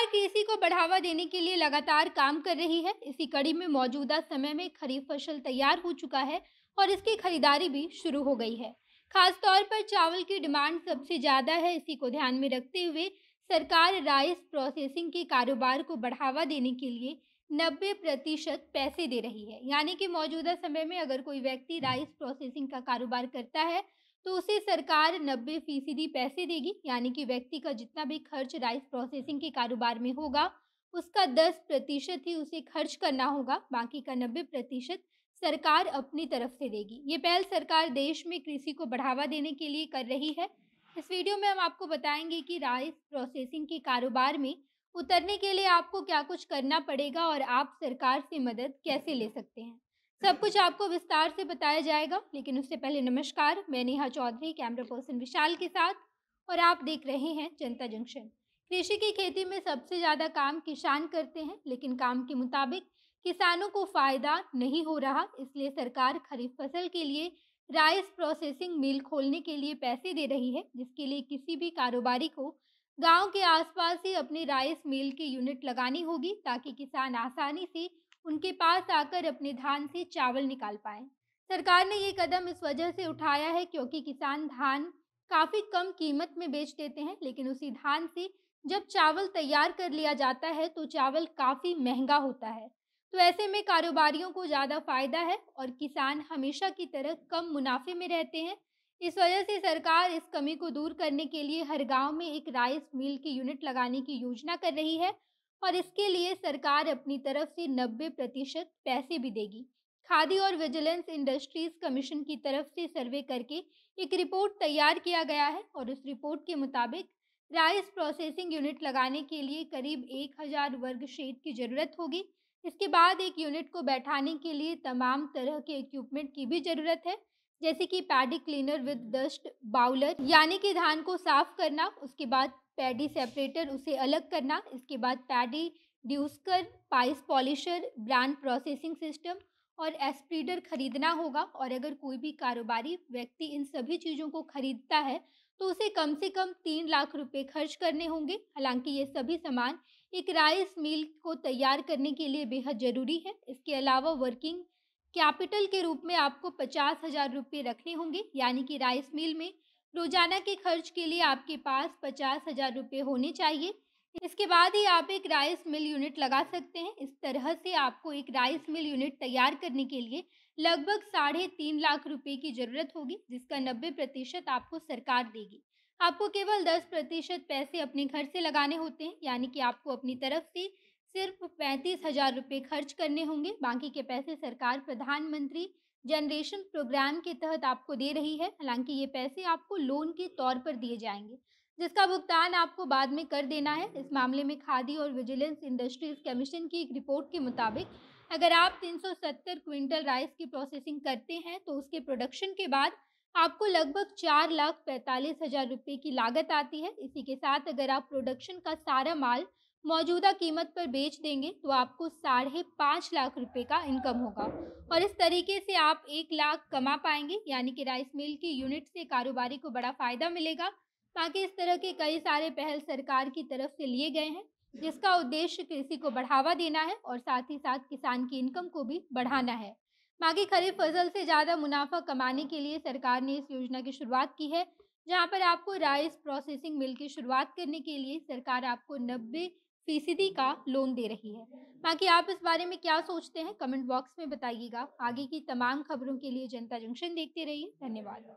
कृषि को बढ़ावा देने के लिए लगातार काम कर रही है। इसी कड़ी में मौजूदा समय में खरीफ फसल तैयार हो चुका है और इसकी खरीदारी भी शुरू हो गई है। खास तौर पर चावल की डिमांड सबसे ज़्यादा है। इसी को ध्यान में रखते हुए सरकार राइस प्रोसेसिंग के कारोबार को बढ़ावा देने के लिए 90% पैसे दे रही है। यानी कि मौजूदा समय में अगर कोई व्यक्ति राइस प्रोसेसिंग का कारोबार करता है तो उसे सरकार 90% पैसे देगी। यानी कि व्यक्ति का जितना भी खर्च राइस प्रोसेसिंग के कारोबार में होगा, उसका 10% ही उसे खर्च करना होगा, बाकी का 90% सरकार अपनी तरफ से देगी। ये पहल सरकार देश में कृषि को बढ़ावा देने के लिए कर रही है। इस वीडियो में हम आपको बताएंगे कि राइस प्रोसेसिंग के कारोबार में उतरने के लिए आपको क्या कुछ करना पड़ेगा और आप सरकार से मदद कैसे ले सकते हैं। सब कुछ आपको विस्तार से बताया जाएगा, लेकिन उससे पहले नमस्कार, मैं नेहा चौधरी कैमरा पर्सन विशाल के साथ और आप देख रहे हैं जनता जंक्शन। कृषि की खेती में सबसे ज़्यादा काम किसान करते हैं, लेकिन काम के मुताबिक किसानों को फ़ायदा नहीं हो रहा। इसलिए सरकार खरीफ फसल के लिए राइस प्रोसेसिंग मिल खोलने के लिए पैसे दे रही है, जिसके लिए किसी भी कारोबारी को गांव के आसपास ही अपनी राइस मिल की यूनिट लगानी होगी, ताकि किसान आसानी से उनके पास आकर अपने धान से चावल निकाल पाएँ। सरकार ने ये कदम इस वजह से उठाया है क्योंकि किसान धान काफ़ी कम कीमत में बेच देते हैं, लेकिन उसी धान से जब चावल तैयार कर लिया जाता है तो चावल काफ़ी महंगा होता है। तो ऐसे में कारोबारियों को ज़्यादा फ़ायदा है और किसान हमेशा की तरह कम मुनाफे में रहते हैं। इस वजह से सरकार इस कमी को दूर करने के लिए हर गांव में एक राइस मिल की यूनिट लगाने की योजना कर रही है और इसके लिए सरकार अपनी तरफ से 90% पैसे भी देगी। खादी और विजिलेंस इंडस्ट्रीज कमीशन की तरफ से सर्वे करके एक रिपोर्ट तैयार किया गया है और उस रिपोर्ट के मुताबिक राइस प्रोसेसिंग यूनिट लगाने के लिए करीब 1000 वर्ग शेड की ज़रूरत होगी। इसके बाद एक यूनिट को बैठाने के लिए तमाम तरह के इक्विपमेंट की भी ज़रूरत है, जैसे कि paddy cleaner with dust bowler, यानी कि धान को साफ करना, उसके बाद पैडी सेपरेटर उसे अलग करना, इसके बाद paddy dehusker, rice polisher, bran processing system और एस्प्रीडर खरीदना होगा। और अगर कोई भी कारोबारी व्यक्ति इन सभी चीज़ों को खरीदता है तो उसे कम से कम 3 लाख रुपए खर्च करने होंगे। हालांकि ये सभी सामान एक राइस मिल को तैयार करने के लिए बेहद ज़रूरी है। इसके अलावा वर्किंग कैपिटल के रूप में आपको 50,000 रुपये रखने होंगे, यानी कि राइस मिल में रोजाना के खर्च के लिए आपके पास 50,000 रुपये होने चाहिए। इसके बाद ही आप एक राइस मिल यूनिट लगा सकते हैं। इस तरह से आपको एक राइस मिल यूनिट तैयार करने के लिए लगभग 3.5 लाख रुपए की ज़रूरत होगी, जिसका 90% आपको सरकार देगी। आपको केवल 10% पैसे अपने घर से लगाने होते हैं, यानी कि आपको अपनी तरफ से सिर्फ 35,000 रुपये खर्च करने होंगे। बाकी के पैसे सरकार प्रधानमंत्री जनरेशन प्रोग्राम के तहत आपको दे रही है। हालांकि ये पैसे आपको लोन के तौर पर दिए जाएंगे, जिसका भुगतान आपको बाद में कर देना है। इस मामले में खादी और विजिलेंस इंडस्ट्रीज कमीशन की एक रिपोर्ट के मुताबिक अगर आप 370 क्विंटल राइस की प्रोसेसिंग करते हैं तो उसके प्रोडक्शन के बाद आपको लगभग 4,45,000 रुपये की लागत आती है। इसी के साथ अगर आप प्रोडक्शन का सारा माल मौजूदा कीमत पर बेच देंगे तो आपको 5.5 लाख रुपए का इनकम होगा और इस तरीके से आप 1 लाख कमा पाएंगे। यानी कि राइस मिल की यूनिट से कारोबारी को बड़ा फ़ायदा मिलेगा। बाकी इस तरह के कई सारे पहल सरकार की तरफ से लिए गए हैं, जिसका उद्देश्य कृषि को बढ़ावा देना है और साथ ही साथ किसान की इनकम को भी बढ़ाना है। बाकी खरीफ फसल से ज़्यादा मुनाफा कमाने के लिए सरकार ने इस योजना की शुरुआत की है, जहां पर आपको राइस प्रोसेसिंग मिल की शुरुआत करने के लिए सरकार आपको 90% का लोन दे रही है। बाकी आप इस बारे में क्या सोचते हैं, कमेंट बॉक्स में बताइएगा। आगे की तमाम खबरों के लिए जनता जंक्शन देखते रहिए। धन्यवाद।